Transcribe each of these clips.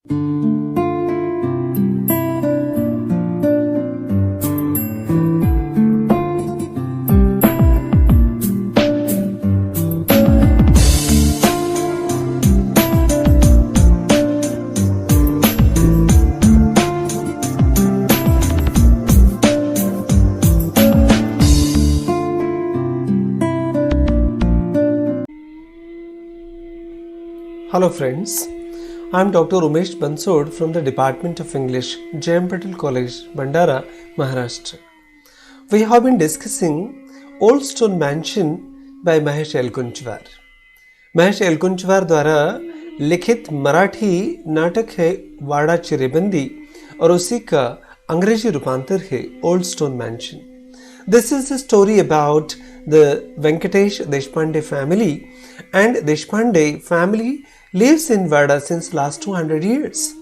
Hello friends, I am Dr. Umesh Bansod from the Department of English, J.M. Patel College, Bandara, Maharashtra. We have been discussing Old Stone Mansion by Mahesh Elkunchwar. Mahesh Elkunchwar द्वारा लिखित मराठी नाटक है वाड़ा चिरेबंदी और उसी का अंग्रेजी रूपांतर है old stone mention. This is a story about the Venkatesh Deshpande family, and Deshpande family lives in Vada since last 200 years.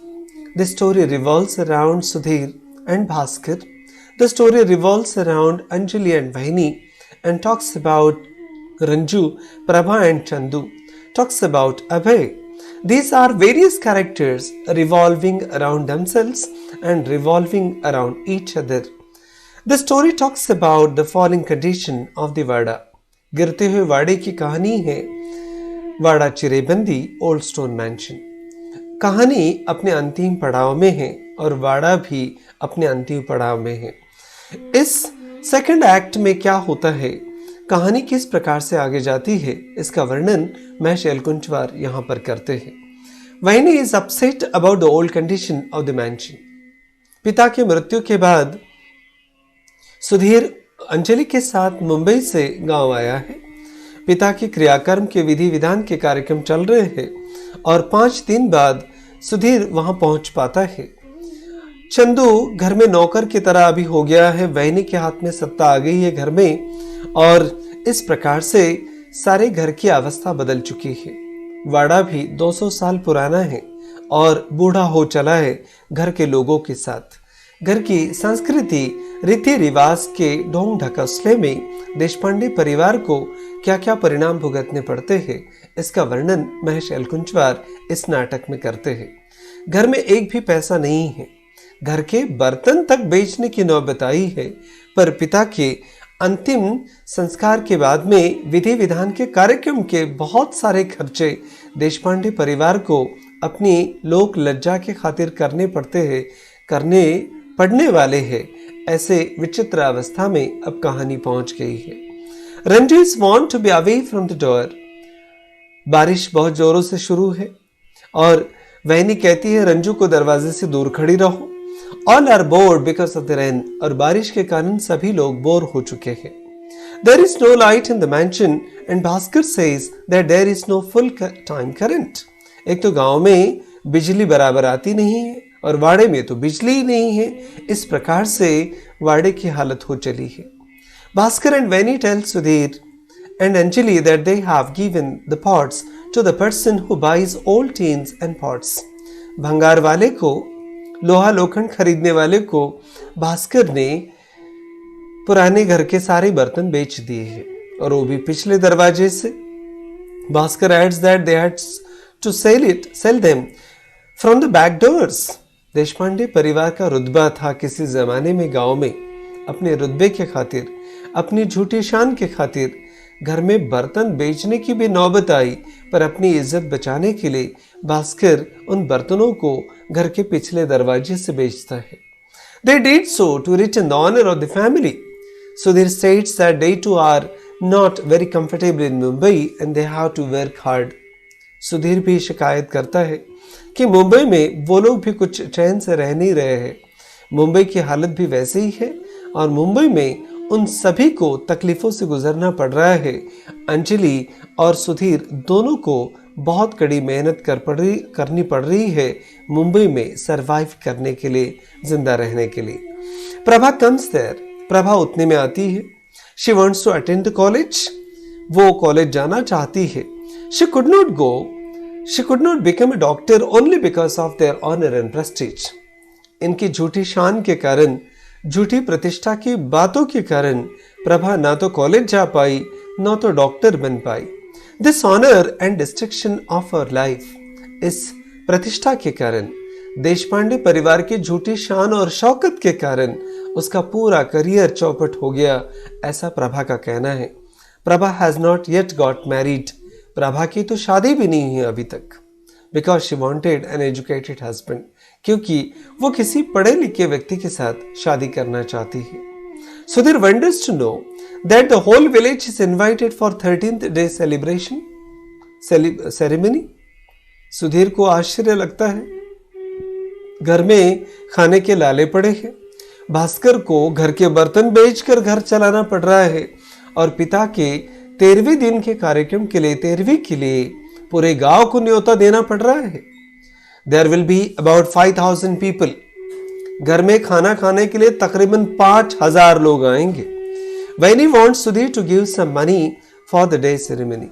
The story revolves around Sudhir and Bhaskar. The story revolves around Anjali and Vaini and talks about Ranju, Prabha and Chandu, talks about Abhay. These are various characters revolving around themselves and revolving around each other. The story talks about the falling condition of the Vada. गिरते हुए वाड़े की कहानी है वाड़ा चिरेबंदी old stone mention. कहानी अपने अंतिम पड़ाव में है और वाड़ा भी अपने अंतिम पड़ाव में है. इस सेकंड एक्ट में क्या होता है, कहानी किस प्रकार से आगे जाती है, इसका वर्णन महेश एलकुंचवार यहाँ पर करते हैं. Vaini is upset about the old condition of the mansion. पिता की मृत्यु के बाद सुधीर अंजलि के साथ मुंबई से गांव आया है. पिता के क्रियाकर्म के विधि विधान के कार्यक्रम चल रहे हैं और 5 दिन बाद सुधीर वहां पहुंच पाता है. चंदू घर में नौकर की तरह अभी हो गया है. वैनी के हाथ में सत्ता आ गई है घर में और इस प्रकार से सारे घर की अवस्था बदल चुकी है. वाड़ा भी 200 साल पुराना है और बूढ़ा हो चला है घर के लोगों के साथ. घर की संस्कृति रीति रिवाज के ढोंग ढकसले में देशपांडे परिवार को क्या क्या परिणाम भुगतने पड़ते हैं, इसका वर्णन महेश एलकुंचवार इस नाटक में करते हैं. घर में एक भी पैसा नहीं है. घर के बर्तन तक बेचने की नौबत आई है, पर पिता के अंतिम संस्कार के बाद में विधि विधान के कार्यक्रम के बहुत सारे खर्चे देशपांडे परिवार को अपनी लोक लज्जा के खातिर करने पड़ने वाले हैं. ऐसे विचित्र अवस्था में अब कहानी पहुंच गई है. Ranju is want to be away from the door. बारिश बहुत जोरों से शुरू है और वैनी कहती है रंजू को दरवाजे से दूर खड़ी रहो. All are bored because of the rain. और बारिश के कारण सभी लोग बोर हो चुके हैं. There is no light in the mansion and Bhaskar says that there is no full time current. एक तो गांव में बिजली बराबर आती नहीं है और वाड़े में तो बिजली ही नहीं है. इस प्रकार से वाड़े की हालत हो चली है. Bhaskar and Vaini tell Sudhir and Anjali that they have given the pots to the person who buys old tins and pots. भंगार वाले को, लोहा लोखंड खरीदने वाले को भास्कर ने पुराने घर के सारे बर्तन बेच दिए हैं और वो भी पिछले दरवाजे से. Bhaskar adds that they had to sell them from the back doors. Deshpande परिवार का रुतबा था किसी जमाने में गांव में. अपने रुतबे के खातिर, अपनी झूठी शान के खातिर घर में बर्तन बेचने की भी नौबत आई, पर अपनी इज्जत बचाने के लिए भास्कर उन बर्तनों को घर के पिछले दरवाजे से बेचता है. They did so to retain the honor of the family. Sudhir states that they too are not very comfortable in Mumbai and they have to work hard. Sudhir भी शिकायत करता है कि मुंबई में वो लोग भी कुछ चैन से रह नहीं रहे हैं. मुंबई की हालत भी वैसे ही है और मुंबई में उन सभी को तकलीफों से गुजरना पड़ रहा है. अंजलि और सुधीर दोनों को बहुत कड़ी मेहनत करनी पड़ रही है मुंबई में सरवाइव करने के लिए, जिंदा रहने के लिए. Prabha comes there. प्रभा उतने में आती है. She wants to attend the college. वो कॉलेज जाना चाहती है. She could not become a doctor only because of their honour and prestige. इनकी झूठी शान के कारण, झूठी प्रतिष्ठा की बातों के कारण प्रभा ना तो कॉलेज जा पाई ना तो डॉक्टर बन पाई. This honour and destruction of our life. इस प्रतिष्ठा के कारण, देशपांडे परिवार की झूठी शान और शौकत के कारण उसका पूरा करियर चौपट हो गया, ऐसा प्रभा का कहना है। Prabha has not yet got married. Prabha की तो शादी भी नहीं हुई अभी तक। Because she wanted an educated husband, क्योंकि वो किसी पढ़े लिखे व्यक्ति के साथ शादी करना चाहती है। Sudhir wonders to know that the whole village is invited for 13th day celebration ceremony. Sudhir को आश्चर्य लगता है, घर में खाने के लाले पड़े हैं, भास्कर को घर के बर्तन बेचकर घर चलाना पड़ रहा है और पिता के 13वें दिन के कार्यक्रम के लिए 13वीं के लिए पूरे गांव को न्योता देना पड़ रहा है। There will be about 5,000 people. घर में खाना खाने के लिए तकरीबन 5,000 लोग आएंगे। वैनी wants Sudhir to give some money for the day ceremony.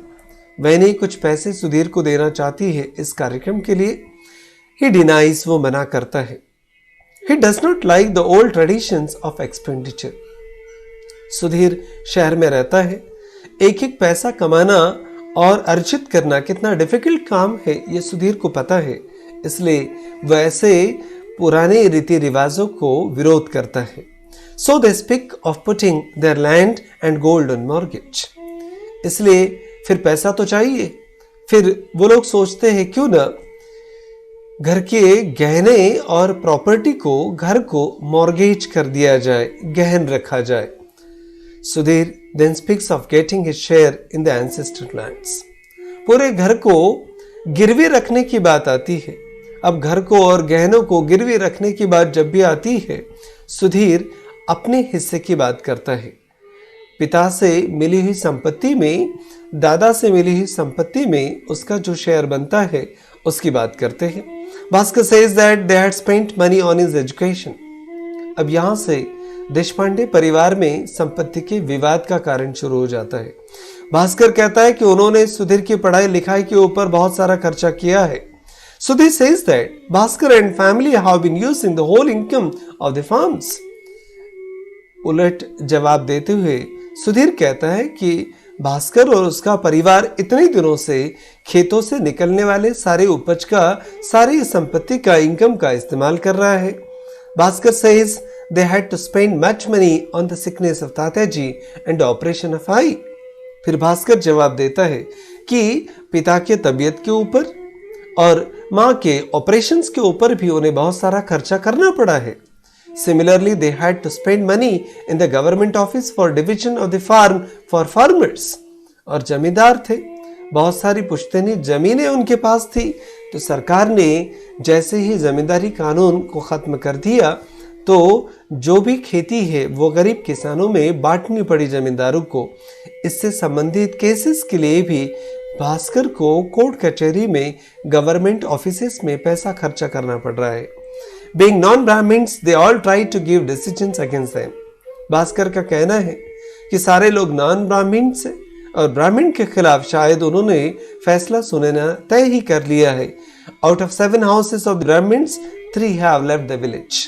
वैनी कुछ पैसे सुधीर को देना चाहती है इस कार्यक्रम के लिए। He denies, वो मना करता है। He does not like the old traditions of expenditure. Sudhir शहर में रहता है। एक एक पैसा कमाना और अर्जित करना कितना डिफिकल्ट काम है ये सुधीर को पता है, इसलिए वह ऐसे पुराने रीति रिवाजों को विरोध करता है। So they speak of putting their land and gold on mortgage. इसलिए फिर पैसा तो चाहिए, फिर वो लोग सोचते हैं क्यों ना घर के गहने और प्रॉपर्टी को, घर को मॉर्गेज कर दिया जाए, गहन रखा जाए। Sudhir then speaks of getting his share in the ancestral lands. पूरे घर को गिरवी रखने की बात आती है। अब घर को और गहनों को गिरवी रखने की बात जब भी आती है, सुधीर अपने हिस्से की बात करता है। पिता से मिली हुई संपत्ति में, दादा से मिली हुई संपत्ति में उसका जो शेयर बनता है उसकी बात करते हैं। Bhaskar says that they had spent money on his education. अब यहाँ से देशपांडे परिवार में संपत्ति के विवाद का कारण शुरू हो जाता है। भास्कर कहता है कि उन्होंने सुधीर की पढ़ाई लिखाई के ऊपर बहुत सारा खर्चा किया है। Sudhir says that Bhaskar and family have been using the whole income of the farms. उलट जवाब देते हुए सुधीर कहता है कि भास्कर और उसका परिवार इतने दिनों से खेतों से निकलने वाले सारे उपज का, सारी संपत्ति का, इनकम का इस्तेमाल कर रहा है। Bhaskar says they had to spend much money on the sickness of Tatyaji and the operation of eye. फिर भास्कर जवाब देता है कि पिता के तबीयत के ऊपर और माँ के ऑपरेशंस के ऊपर भी उन्हें बहुत सारा खर्चा करना पड़ा है। Similarly, they had to spend money in the government office for division of the farm for farmers. और जमींदार थे, बहुत सारी पुश्तैनी जमीनें उनके पास थी, तो सरकार ने जैसे ही जमींदारी कानून को खत्म कर दिया तो जो भी खेती है वो गरीब किसानों में बांटनी पड़ी जमींदारों को। इससे संबंधित केसेस के लिए भी भास्कर को कोर्ट कचहरी में, गवर्नमेंट ऑफिसेस में पैसा खर्चा करना पड़ रहा है। Being non-Brahmins, they all try to give decisions against them. Bhaskar का कहना है कि सारे लोग नॉन ब्राह्मण से और ब्राह्मण के खिलाफ शायद उन्होंने फैसला सुनाना तय ही कर लिया है। Out of 7 houses of Brahmins, 3 have left the village.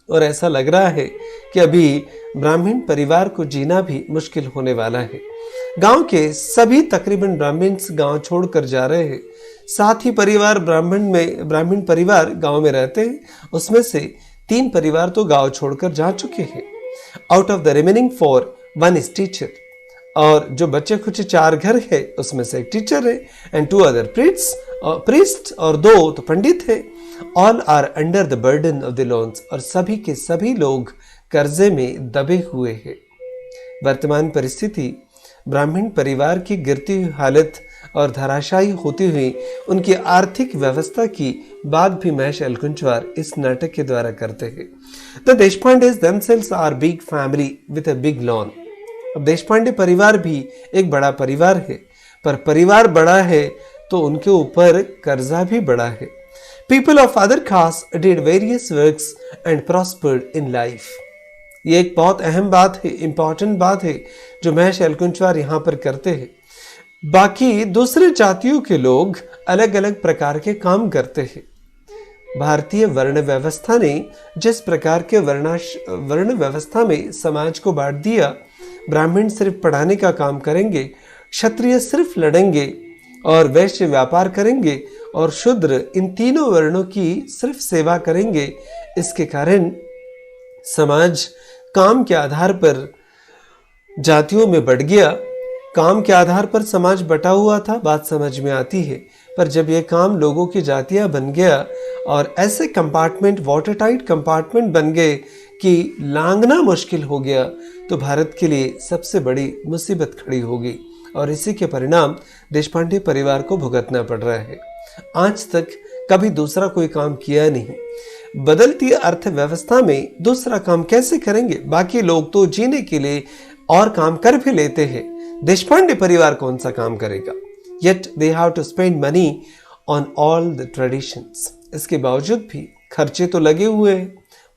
और ऐसा लग रहा है कि अभी ब्राह्मण परिवार को जीना भी मुश्किल होने वाला है। गांव के सभी तकरीबन ब्राह्मण्स गांव छोड़कर जा रहे हैं। साथ ही परिवार ब्राह्मण परिवार गांव में रहते हैं, उसमें से 3 परिवार तो गांव छोड़कर जा चुके हैं। Out of the remaining 4, 1 is teacher. और जो बच्चे कुछ 4 घर है उसमें से एक टीचर है एंड 2 अदर प्रीस्ट और 2 तो पंडित है। All are under the burden of the loans, और सभी के सभी लोग कर्जे में दबे हुए हैं। वर्तमान परिस्थिति ब्राह्मण परिवार की गिरती हुई हालत और धराशायी होती हुई उनकी आर्थिक व्यवस्था की बात भी महेश एलकुंचवार इस नाटक के द्वारा करते हैं। The Deshpandes themselves are big family with a big lawn. अब देशपांडे परिवार भी एक बड़ा परिवार है, पर परिवार बड़ा है तो उनके ऊपर कर्जा भी बड़ा है। People of other castes did various works and prospered in life. ये एक बहुत अहम बात है, इंपॉर्टेंट बात है जो महेश एलकुंचवार यहाँ पर करते हैं। बाकी दूसरे जातियों के लोग अलग अलग प्रकार के काम करते हैं। भारतीय वर्ण व्यवस्था ने जिस प्रकार के वर्ण व्यवस्था में समाज को बांट दिया, ब्राह्मण सिर्फ पढ़ाने का काम करेंगे, क्षत्रिय सिर्फ लड़ेंगे और वैश्य व्यापार करेंगे और शूद्र इन तीनों वर्णों की सिर्फ सेवा करेंगे। इसके कारण समाज काम के आधार पर जातियों में बढ़ गया। काम के आधार पर समाज बटा हुआ था, बात समझ में आती है। पर जब यह काम लोगों की जातियां बन गया और ऐसे कंपार्टमेंट, वाटर टाइट कंपार्टमेंट बन गए कि लांघना मुश्किल हो गया, तो भारत के लिए सबसे बड़ी मुसीबत खड़ी हो गई और इसी के परिणाम देशपांडे परिवार को भुगतना पड़ रहा है। आज तक कभी दूसरा कोई काम किया नहीं। बदलती अर्थव्यवस्था में दूसरा काम कैसे करेंगे? बाकी लोग तो जीने के लिए और काम कर भी लेते हैं, देशपांडे परिवार कौन सा काम करेगा? Yet they have to spend money on all the traditions. इसके बावजूद भी खर्चे तो लगे हुए हैं,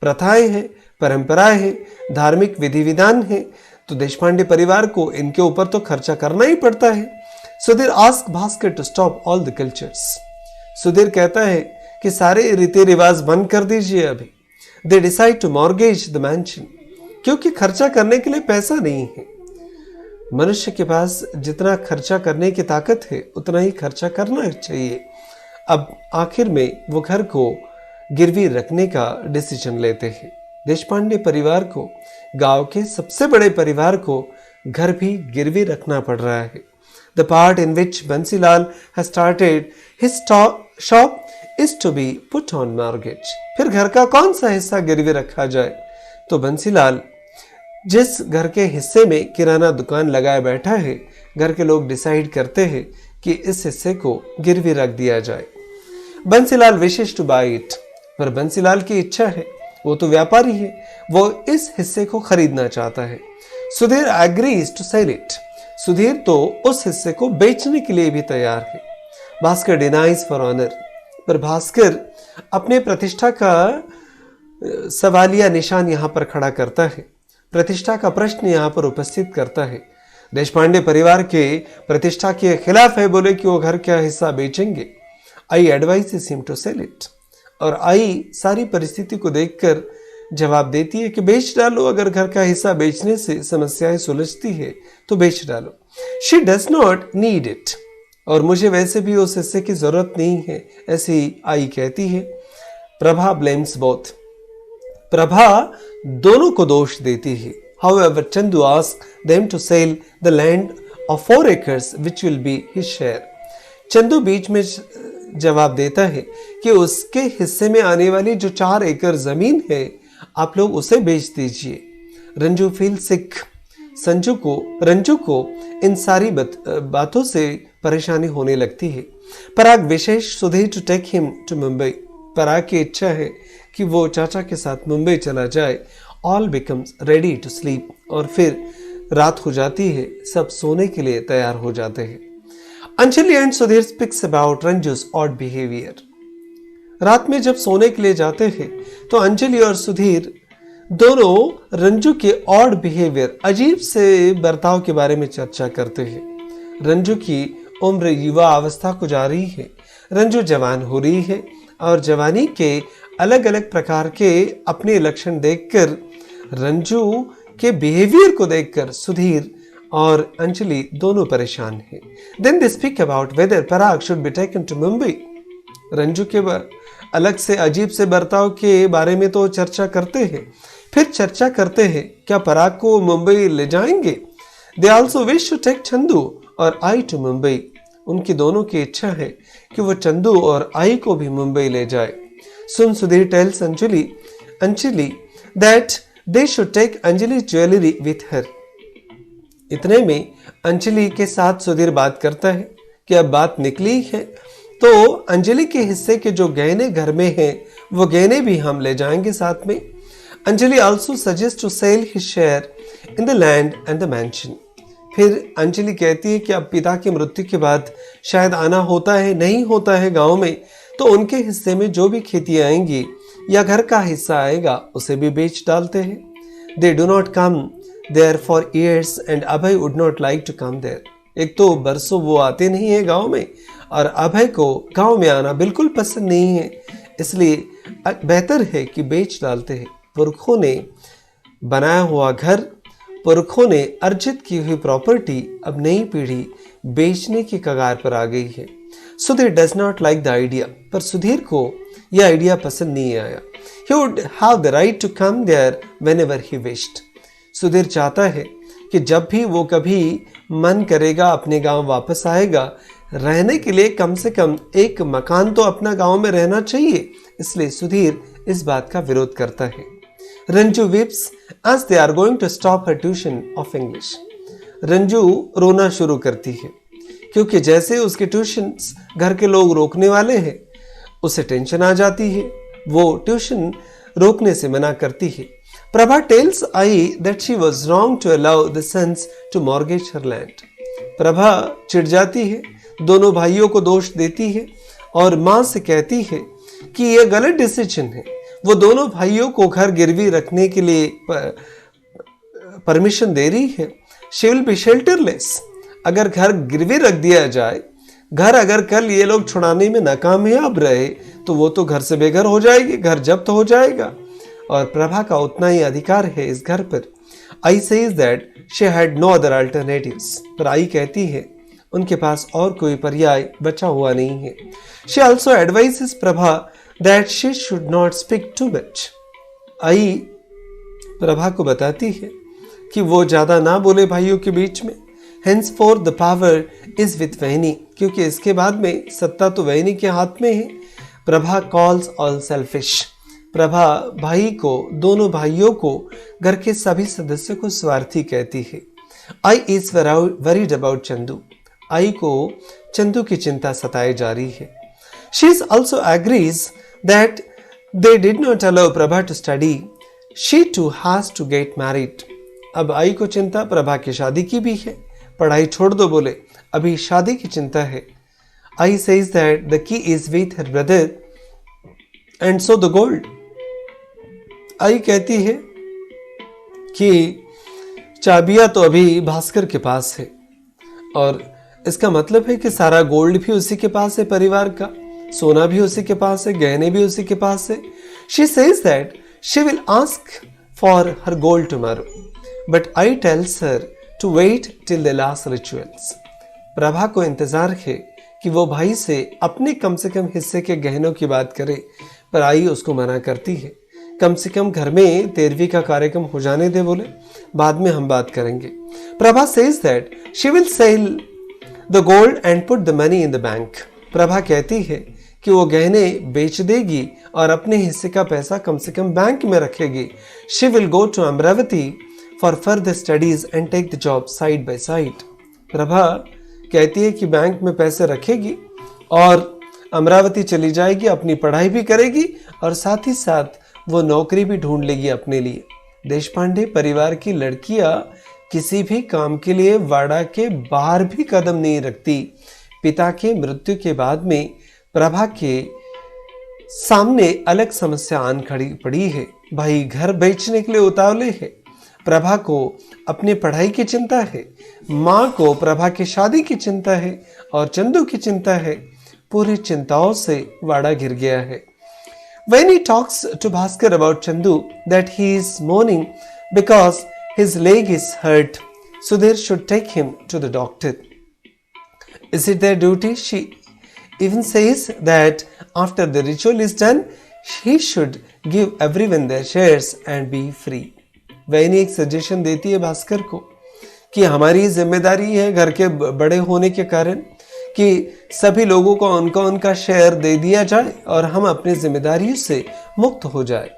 प्रथाएं हैं, परंपराएं हैं, धार्मिक विधि विधान है, तो देशपांडे परिवार को इनके ऊपर तो खर्चा करना ही पड़ता है। Sudhir asked Bhaskar to stop all the cultures. Sudhir कहता है कि सारे रीति रिवाज बंद कर दीजिए अभी। They decide to mortgage the mansion. क्योंकि खर्चा करने के लिए पैसा नहीं है। मनुष्य के पास जितना खर्चा करने की ताकत है उतना ही खर्चा करना चाहिए। अब आखिर में वो घर को गिरवी रखने का डिसीजन लेते हैं। देशपांडे परिवार को, गांव के सबसे बड़े परिवार को, घर भी गिरवी रखना पड़ रहा है। The part in which Bansilal has started his shop is to be put on mortgage. फिर घर का कौन सा हिस्सा गिरवी रखा जाए? तो बंसीलाल जिस घर के हिस्से में किराना दुकान लगाए बैठा है, घर के लोग डिसाइड करते हैं कि इस हिस्से को गिरवी रख दिया जाए। Bansilal wishes to buy it, पर बंसीलाल की इच्छा है, वो तो व्यापारी है, वो इस हिस्से को खरीदना चाहता है। Sudhir agrees to sell it, Sudhir तो उस हिस्से को बेचने के लिए भी तैयार है। भास्कर डिनाइज फॉर ऑनर, पर भास्कर अपने प्रतिष्ठा का सवालिया निशान यहां पर खड़ा करता है, प्रतिष्ठा का प्रश्न यहां पर उपस्थित करता है। देशपांडे परिवार के प्रतिष्ठा के खिलाफ है, बोले कि वो घर का हिस्सा बेचेंगे। Aai advise him to sell it, और आई सारी परिस्थिति को देखकर जवाब देती है कि बेच डालो, अगर घर का हिस्सा बेचने से समस्याएं सुलझती है तो बेच डालो। She does not need it, और मुझे वैसे भी उस हिस्से की जरूरत नहीं है, ऐसी आई कहती है। प्रभा ब्लेम्स बोथ, प्रभा दोनों को दोष देती है। However, Chandu asks them to sell the land of 4 acres which will be his share. Chandu बीच में जवाब देता है कि उसके हिस्से में आने वाली जो 4 एकड़ जमीन है, आप लोग उसे बेच दीजिए। रंजू फील सिक, रंजू को इन सारी बातों से परेशानी होने लगती है। Parag wishes Sudhir to take him to Mumbai, Parag की इच्छा है कि वो चाचा के साथ मुंबई चला जाए। All becomes ready to sleep, और फिर रात हो जाती है, सब सोने के लिए तैयार हो जाते हैं। Anjali and Sudhir speaks about Ranju's odd behaviour. रात में जब सोने के लिए जाते हैं तो अंजलि और सुधीर दोनों रंजू के ऑड बिहेवियर, अजीब से बर्ताव के बारे में चर्चा करते हैं। रंजू की उम्र युवा अवस्था को जा रही है, रंजू जवान हो रही है, और जवानी के अलग अलग प्रकार के अपने लक्षण देखकर, रंजू के बिहेवियर को देखकर सुधीर और अंजलि दोनों परेशान हैं। Then they speak about whether Parag should be taken to Mumbai. Ranju के अलग से अजीब से बर्ताव के बारे में तो चर्चा करते हैं, फिर चर्चा करते हैं क्या पराग को मुंबई ले जाएंगे। They also wish to take Chandu और आई टू मुंबई। उनकी दोनों की इच्छा है कि वो चंदू और आई को भी मुंबई ले जाए। Soon Sudhir tells Anjali that they should take Anjali jewellery with her. इतने में अंजलि के साथ सुधीर बात करता है कि अब बात निकली है तो अंजलि के हिस्से के जो गहने घर में हैं वो गहने भी हम ले जाएंगे साथ में। Anjali also suggest to sell his share in the land and the mansion. फिर अंजलि कहती है कि अब पिता की मृत्यु के बाद शायद आना होता है, नहीं होता है गांव में, तो उनके हिस्से में जो भी खेती आएंगी या घर का हिस्सा आएगा उसे भी बेच डालते हैं। They do not come there for years and Abhay would not like to come there. एक तो बरसों वो आते नहीं है गांव में, और अभय को गांव में आना बिल्कुल पसंद नहीं है, इसलिए बेहतर है कि बेच डालते हैं। पुरखों ने बनाया हुआ घर, पुरखों ने अर्जित की हुई प्रॉपर्टी अब नई पीढ़ी बेचने की कगार पर आ गई है। Sudhir does not like the idea, पर सुधीर को यह आइडिया पसंद नहीं आया। He would have the right to come there whenever he wished. Sudhir चाहता है कि जब भी वो कभी मन करेगा अपने गांव वापस आएगा, रहने के लिए कम से कम एक मकान तो अपना गांव में रहना चाहिए। इसलिए सुधीर इस बात का विरोध करता है। Ranju weeps as they are going to stop her tuition of English. Ranju रोना शुरू करती है क्योंकि जैसे उसके ट्यूशन घर के लोग रोकने वाले हैं, उसे टेंशन आ जाती है। वो ट्यूशन रोकने से मना करती है। Prabha tells Aai that she was wrong to allow the sons to mortgage her land. Prabha चिढ़ जाती है, दोनों भाइयों को दोष देती है और माँ से कहती है कि यह गलत डिसीजन है। वो दोनों भाइयों को घर गिरवी रखने के लिए परमिशन दे रही है। She will be shelterless. अगर घर गिरवी रख दिया जाए, घर अगर कल ये लोग छुड़ाने में नाकामयाब रहे तो वो तो घर से बेघर हो जाएगी, घर जब्त हो जाएगा और प्रभा का उतना ही अधिकार है इस घर पर। Aai says that she had no other alternatives, पर आई कहती है उनके पास और कोई पर्याय बचा हुआ नहीं है। She also advises Prabha that she should not speak too much. Aai Prabha को बताती है कि वो ज्यादा ना बोले भाइयों के बीच में। Henceforth the power is with वैनी, क्योंकि इसके बाद में सत्ता तो वैनी के हाथ में है। Prabha calls all selfish। Prabha भाई को, दोनों भाइयों को, घर के सभी सदस्यों को स्वार्थी कहती है। I is worried about Chandu. आई को चंदू की चिंता सताए जा रही है। She also agrees that they did not allow Prabha to study. She too has to get married। अब आई को चिंता प्रभा की शादी की भी है। पढ़ाई छोड़ दो बोले, अभी शादी की चिंता है। Aai says that the key is with her brother and so the gold. Aai कहती है कि चाबियां तो अभी भास्कर के पास है और इसका मतलब है कि सारा गोल्ड भी उसी के पास है, परिवार का सोना भी उसी के पास है, गहने भी उसी के पास है। She says that she will ask for her gold tomorrow, but Aai tells her to wait till the last rituals। Prabha को इंतजार है कि वो भाई से अपने कम से कम हिस्से के गहनों की बात करे, पर आई उसको मना करती है। कम से कम घर में 13वीं का कार्यक्रम हो जाने दे बोले, बाद में हम बात करेंगे। Prabha says that she will sell the gold and put the money in the bank। Prabha कहती है कि वो गहने बेच देगी और अपने हिस्से का पैसा कम से कम बैंक में रखेगी। She will go to Amravati for further studies and take the job side by side। Prabha कहती है कि बैंक में पैसे रखेगी और अमरावती चली जाएगी, अपनी पढ़ाई भी करेगी और साथ ही साथ वो नौकरी भी ढूंढ लेगी अपने लिए। देशपांडे परिवार की लड़कियां किसी भी काम के लिए वाड़ा के बाहर भी कदम नहीं रखती। पिता के मृत्यु के बाद में प्रभा के सामने अलग समस्या आन खड़ी पड़ी है। भाई घर बेचने के लिए उतावले है। प्रभा को अपने पढ़ाई की चिंता है, माँ को प्रभा की शादी की चिंता है और चंदू की चिंता है। पूरी चिंताओं से वाड़ा घिर गया है। When he talks to Bhaskar about Chandu that he is mourning because his leg is hurt, Sudhir should take him to the doctor. Is it their duty? She even says that after the ritual is done, he should give everyone their shares and be free. वैनी एक suggestion देती है भास्कर को कि हमारी जिम्मेदारी है घर के बड़े होने के कारण कि सभी लोगों को उनका शेयर दे दिया जाए और हम अपनी जिम्मेदारियों से मुक्त हो जाए।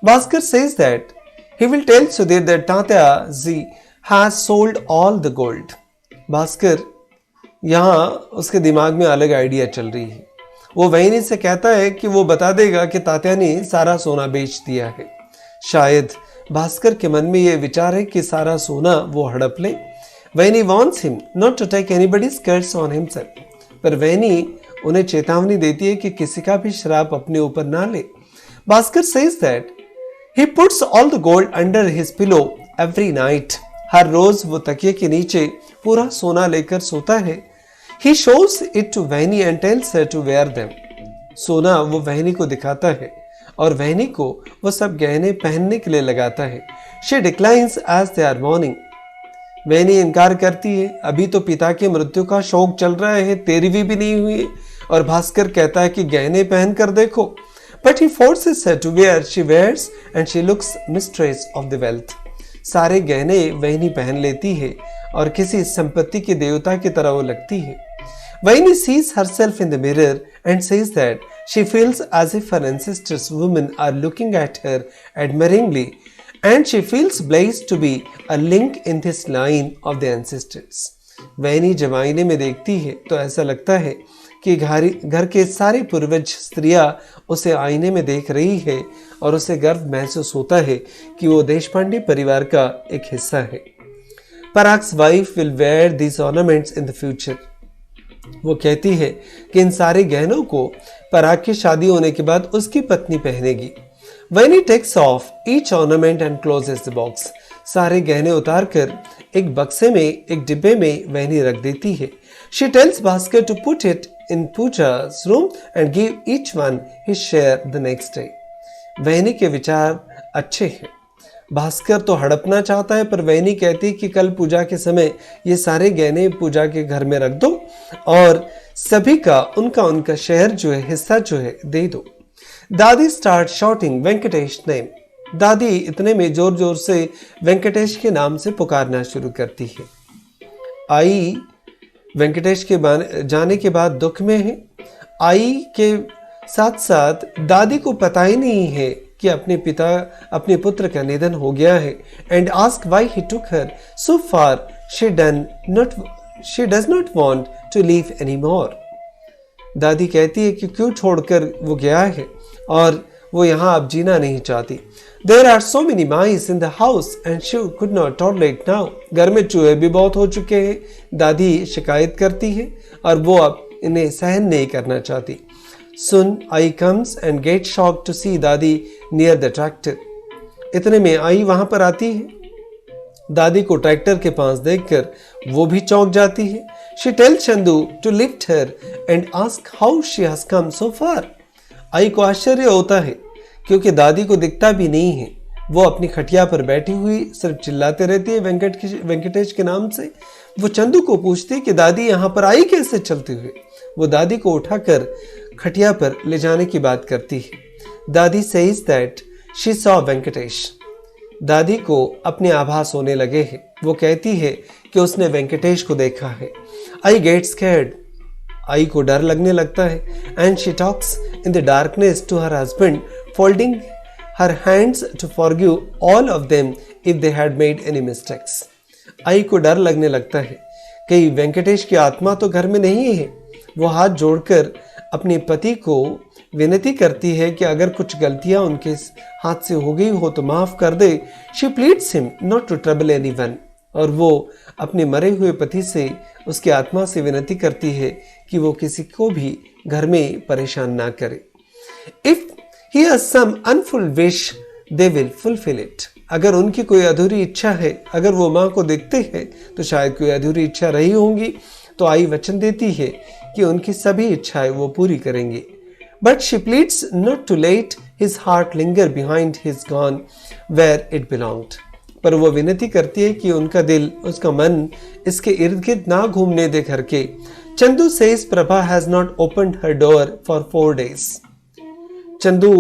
Bhaskar says that he will tell Sudhir that Tatya ji has sold all the gold। Bhaskar यहाँ उसके दिमाग में अलग आइडिया चल रही है। वो वैनी से कहता है कि वो बता देगा कि तात्या ने सारा सोना बेच दिया है। शायद भास्कर के मन में ये विचार है कि सारा सोना वो हड़प ले। वैनी wants him not to take anybody's curse on himself। पर वैनी उन्हें चेतावनी देती है कि किसी का भी श्राप अपने ऊपर ना ले। Bhaskar says that he puts all the gold under his pillow every night। हर रोज वो तकिए के नीचे पूरा सोना लेकर सोता है। He shows it to Waini and tells her to wear them। सोना वो वहनी को दिखाता है और वहनी को वो सब गहने पहनने के लिए लगाता है। She declines as they are mourning. Vahini इनकार करती है, अभी तो पिता की मृत्यु का शोक चल रहा है, तेरहवीं भी नहीं हुई है। और भास्कर कहता है कि गहने पहन कर देखो। But he forces her to wear, she wears and she looks mistress of the wealth. सारे गहने वहनी पहन लेती है और किसी संपत्ति के देवता की तरह वो लगती है। वहनी sees herself in the mirror and says that she feels as if her ancestors' women are looking at her admiringly, and she feels blessed to be a link in this line of the ancestors. वहनी जब आईने में देखती है तो ऐसा लगता है कि घर के सारे पूर्वज स्त्रियां उसे आईने में देख रही है और उसे गर्व महसूस होता है कि वो देशपांडे परिवार का एक हिस्सा है। Parag's wife will wear these ornaments in the future. वो कहती है कि इन सारे गहनों को पराग की शादी होने के बाद उसकी पत्नी पहनेगी। When he takes off each ornament and closes the box, सारे गहने उतारकर एक बक्से में, एक डिब्बे में वहनी रख देती है। She tells Bhaskar to put it in Pooja's room and give each one his share the next day. वहनी के विचार अच्छे हैं। भास्कर तो हड़पना चाहता है, पर वहनी कहती कि कल पूजा के समय ये सारे गहने पूजा के घर में रख दो और सभी का उनका शेयर जो है, हिस्सा जो है, दे दो। दादी स्टार्ट शॉटिंग वेंकटेश नेम। दादी इतने में जोर जोर से वेंकटेश के नाम से पुकारना शुरू करती है। आई वेंकटेश के जाने के बाद दुख में है। आई के साथ साथ दादी को पता ही नहीं है कि अपने पुत्र का निधन हो गया है। And ask why he took her so far, she does not want to live any more. दादी कहती है कि क्यों छोड़कर वो गया है और वो यहाँ अब जीना नहीं चाहती। There are so many mice in the house and she could not tolerate now. घर में चूहे भी बहुत हो चुके हैं, दादी शिकायत करती है और वो अब इन्हें सहन नहीं करना चाहती। Soon I comes and gets shocked to see दादी near the tractor. इतने में आई वहां पर आती है। दादी को ट्रैक्टर के पास देखकर वो भी चौंक जाती है। She tells Chandu to lift her and ask how she has come so far. आई को आश्चर्य होता है क्योंकि दादी को दिखता भी नहीं है। वो अपनी खटिया पर बैठी हुई सिर्फ चिल्लाते रहती है वेंकटेश के नाम से। वो चंदू को पूछती है कि दादी यहाँ पर आई कैसे चलते हुए। वो दादी को उठाकर खटिया पर ले जाने की बात करती है। दादी says that she saw Venkatesh. दादी को अपने आभास होने लगे हैं। वो कहती है कि उसने वेंकटेश को देखा है। I get scared. आई को डर लगने लगता है। And she talks in the darkness to her husband, folding her hands to forgive all of them if they had made any mistakes. Aai को डर लगने लगता है कि वेंकटेश की आत्मा तो घर में नहीं है। वो हाथ जोड़कर अपने पति को विनती करती है कि अगर कुछ गलतियां उनके हाथ से हो गई हो तो माफ कर दे। She pleads him not to trouble anyone. और वो अपने मरे हुए पति से, उसकी आत्मा से विनती करती है कि वो किसी को भी घर में परेशान ना करे। If he has some unfulfilled wish they will fulfil it. अगर उनकी कोई अधूरी इच्छा है, अगर वो माँ को देखते हैं तो शायद कोई अधूरी इच्छा रही होंगी। तो आई वचन देती है कि उनकी सभी इच्छाएं वो पूरी करेंगी। But she pleads not to let his heart linger behind his gone where it belonged. पर वो विनती करती है कि उनका दिल, उसका मन इसके इर्द गिर्द ना घूमने दे घर के। Chandu says Prabha has not opened her door for 4 days। Chandu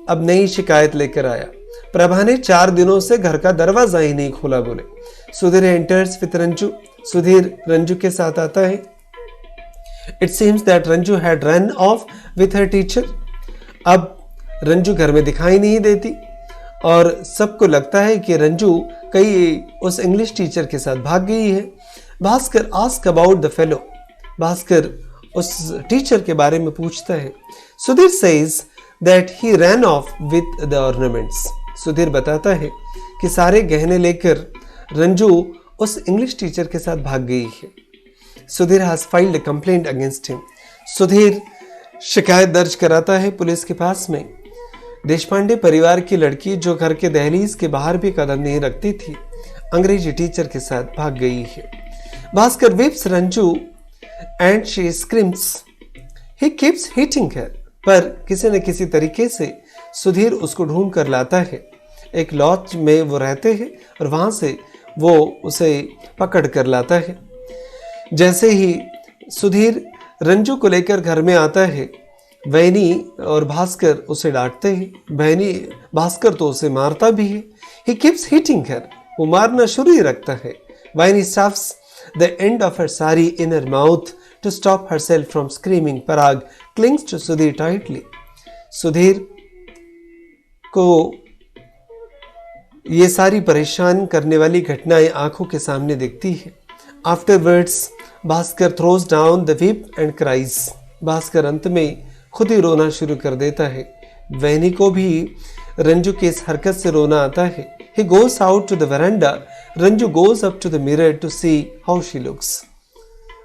अब नई शिकायत लेकर आया। प्रभा ने 4 दिनों से घर का दरवाजा ही नहीं खोला। बोले सुधीर एंटर्स विद रंजू। सुधीर रंजू के साथ आता है। It seems that Ranju had run of with her teacher. अब रंजू घर में दिखाई नहीं देती और सबको लगता है कि रंजू कहीं उस इंग्लिश टीचर के साथ भाग गई है। Bhaskar ask about the fellow. Bhaskar उस टीचर के बारे में पूछता है। Sudhir says that he ran off with the ornaments. Sudhir बताता है कि सारे गहने लेकर रंजू उस इंग्लिश टीचर के साथ भाग गई है। Sudhir has filed a complaint against him. Sudhir शिकायत दर्ज कराता है पुलिस के पास में। देशपांडे परिवार की लड़की जो घर के दहलीज के बाहर भी कदम नहीं रखती थी, अंग्रेजी टीचर के साथ भाग गई है। Bhaskar whips Ranju and she screams. He keeps hitting her. पर किसी न किसी तरीके से सुधीर उसको ढूंढ कर लाता है। एक लॉज में वो रहते हैं और वहाँ से वो उसे पकड़ कर लाता है। जैसे ही सुधीर रंजू को लेकर घर में आता है, वैनी और भास्कर उसे डांटते हैं। भास्कर तो उसे मारता भी है। ही कीप्स हिटिंग हर, वो मारना शुरू ही रखता है। Vaini stuffs the end of her sari in her mouth to stop herself from screaming. Parag clings to Sudhir tightly. Sudhir को ये सारी परेशान करने वाली घटनाएं आंखों के सामने दिखती है। Afterwards Bhaskar throws down the whip and cries. Bhaskar अंत में खुद ही रोना शुरू कर देता है। वैनी को भी रंजू की इस हरकत से रोना आता है। He goes out to the veranda. Ranju goes up to the mirror to see how she looks.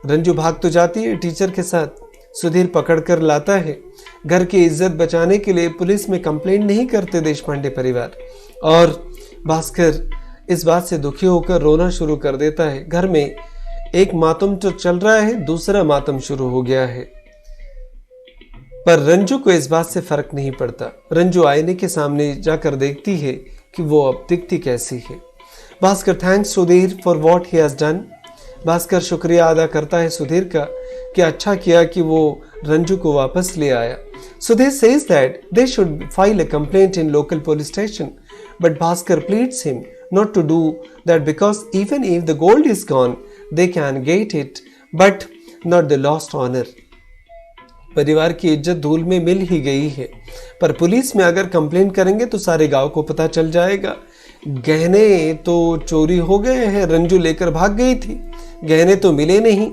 Ranju भाग तो जाती है टीचर के साथ। सुधीर पकड़ कर लाता है। घर की इज्जत बचाने के लिए पुलिस में कंप्लेंट नहीं करते देशपांडे परिवार। और भास्कर इस बात से दुखी होकर रोना शुरू कर देता है। घर में एक मातम तो चल रहा है, दूसरा मातम शुरू हो गया है। पर रंजू को इस बात से फर्क नहीं पड़ता। रंजू आईने के सामने जाकर देखती है कि वो अब दिखती कैसी है। Bhaskar thanks Sudhir for what he has done. Bhaskar शुक्रिया अदा करता है सुधीर का कि अच्छा किया कि वो रंजू को वापस ले आया। Sudhir says that they should file a complaint in local police station, but Bhaskar pleads him not to do that because even if the gold is gone, they can get it, but not the lost honor. परिवार की इज्जत धूल में मिल ही गई है, पर police में अगर कंप्लेंट करेंगे तो सारे गांव को पता चल जाएगा। गहने तो चोरी हो गए हैं, रंजू लेकर भाग गई थी, गहने तो मिले नहीं,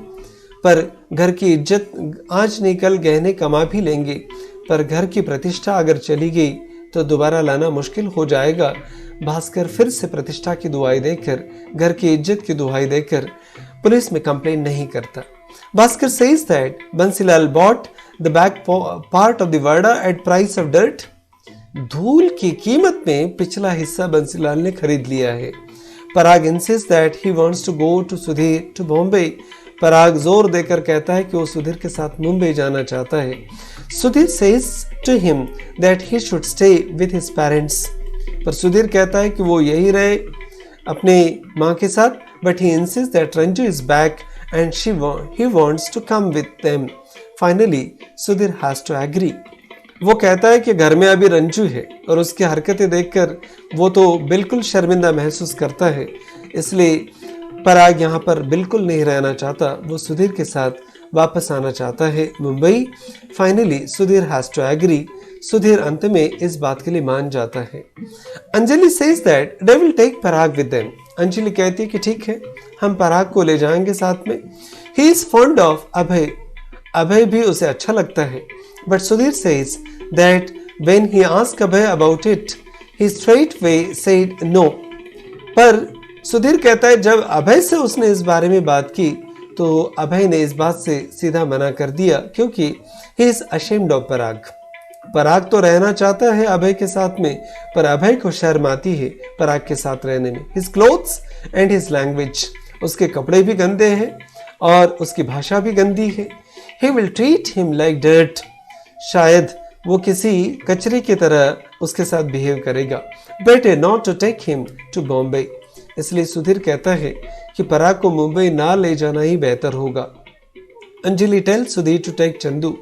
पर घर की इज्जत आज नहीं कल गहने कमा भी लेंगे, पर घर की प्रतिष्ठा अगर चली गई तो दोबारा लाना मुश्किल हो जाएगा। भास्कर फिर से प्रतिष्ठा की दुआई देकर, घर की इज्जत की दुहाई देकर पुलिस में कंप्लेंट नहीं करता। Bhaskar says that Bansilal bought the back part of the vada at price of dirt. धूल की कीमत में पिछला हिस्सा बंसीलाल ने खरीद लिया है। पराग insists that he wants to go to Sudhir to Bombay. पराग जोर देकर कहता है कि वो सुधीर के साथ मुंबई जाना चाहता है। Sudhir says to him that he should stay with his parents. पर सुधीर कहता है कि वो यही रहे अपने माँ के साथ, but he insists that Ranju is back and he wants to come with them. Finally, Sudhir has to agree. वो कहता है कि घर में अभी रंजू है और उसकी हरकतें देखकर वो तो बिल्कुल शर्मिंदा महसूस करता है, इसलिए पराग यहाँ पर बिल्कुल नहीं रहना चाहता। वो सुधीर के साथ वापस आना चाहता है Mumbai. Finally Sudhir has to agree. Sudhir अंत में इस बात के लिए मान जाता है। Anjali says that they will take Parag with them. Anjali कहती है कि ठीक है, हम पराग को ले जाएंगे साथ में। He is fond of Abhay. Abhay भी उसे अच्छा लगता है। But Sudhir says that when he asked Abhay about it, he straight way said no. पर सुधीर कहता है जब अभय से उसने इस बारे में बात की तो अभय ने इस बात से सीधा मना कर दिया, क्योंकि ही इज अशेम्ड ऑफ पराग। पराग तो रहना चाहता है अभय के साथ में, पर अभय को शर्म आती है पराग के साथ रहने में। His clothes and his language, उसके कपड़े भी गंदे हैं और उसकी भाषा भी गंदी है। He will treat him like dirt. शायद वो किसी कचरे की तरह उसके साथ बिहेव करेगा। Better not to take him to Bombay. इसलिए सुधीर कहता है कि पराग को मुंबई ना ले जाना ही बेहतर होगा। Anjali tell Sudhir to take Chandu.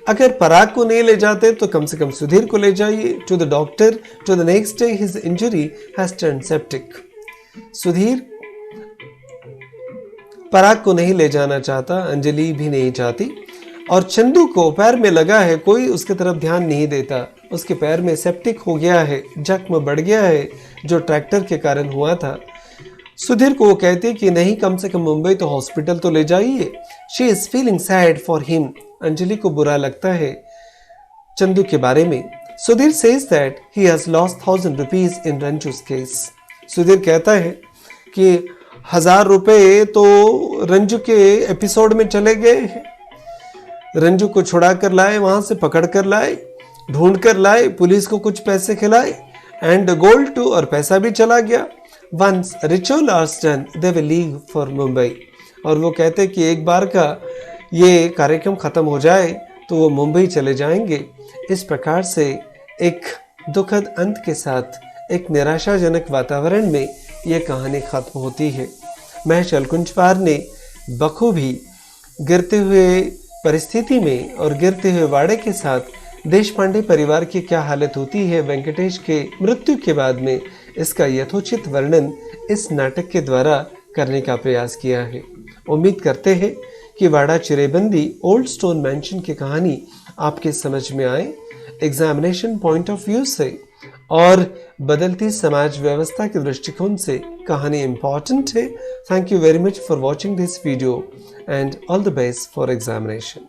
अगर पराग को नहीं ले जाते तो कम से कम सुधीर को ले जाइए to the doctor. To the next day his injury has turn septic. Sudhir Parag को नहीं ले जाना चाहता, अंजलि भी नहीं चाहती, और चंदू को पैर में लगा है, कोई उसके तरफ ध्यान नहीं देता। उसके पैर में सेप्टिक हो गया है, जख्म बढ़ गया है जो ट्रैक्टर के कारण हुआ था। सुधीर को वो कहती है कि नहीं, कम से कम मुंबई तो हॉस्पिटल तो ले जाइए। She is feeling sad for him. Anjali को बुरा लगता है चंदू के बारे में। Sudhir says that he has lost 1000 rupees in Ranju's case. Sudhir कहता है कि 1000 रुपए तो रंजू के एपिसोड में चले गए हैं। रंजू को छुड़ा कर लाए, वहां से पकड़ कर लाए, ढूंढ कर लाए, पुलिस को कुछ पैसे खिलाए, एंड गोल्ड टू, और पैसा भी चला गया। Once rituals are done they will leave for Mumbai. और वो कहते कि एक बार का ये कार्यक्रम खत्म हो जाए तो वो मुंबई चले जाएंगे। इस प्रकार से एक दुखद अंत के साथ एक निराशाजनक वातावरण में यह कहानी खत्म होती है। महर्षि अलकुंचवार ने बखूबी गिरते हुए परिस्थिति में और गिरते हुए वाड़े के साथ देशपांडे परिवार की क्या हालत होती है वेंकटेश के मृत्यु के बाद में, इसका यथोचित वर्णन इस नाटक के द्वारा करने का प्रयास किया है। उम्मीद करते हैं कि वाड़ा चिरेबंदी ओल्ड स्टोन मैंशन की कहानी आपके समझ में आए, एग्जामिनेशन पॉइंट ऑफ व्यू से और बदलती समाज व्यवस्था के दृष्टिकोण से कहानी इंपॉर्टेंट है। Thank you very much for watching this video and all the best for examination.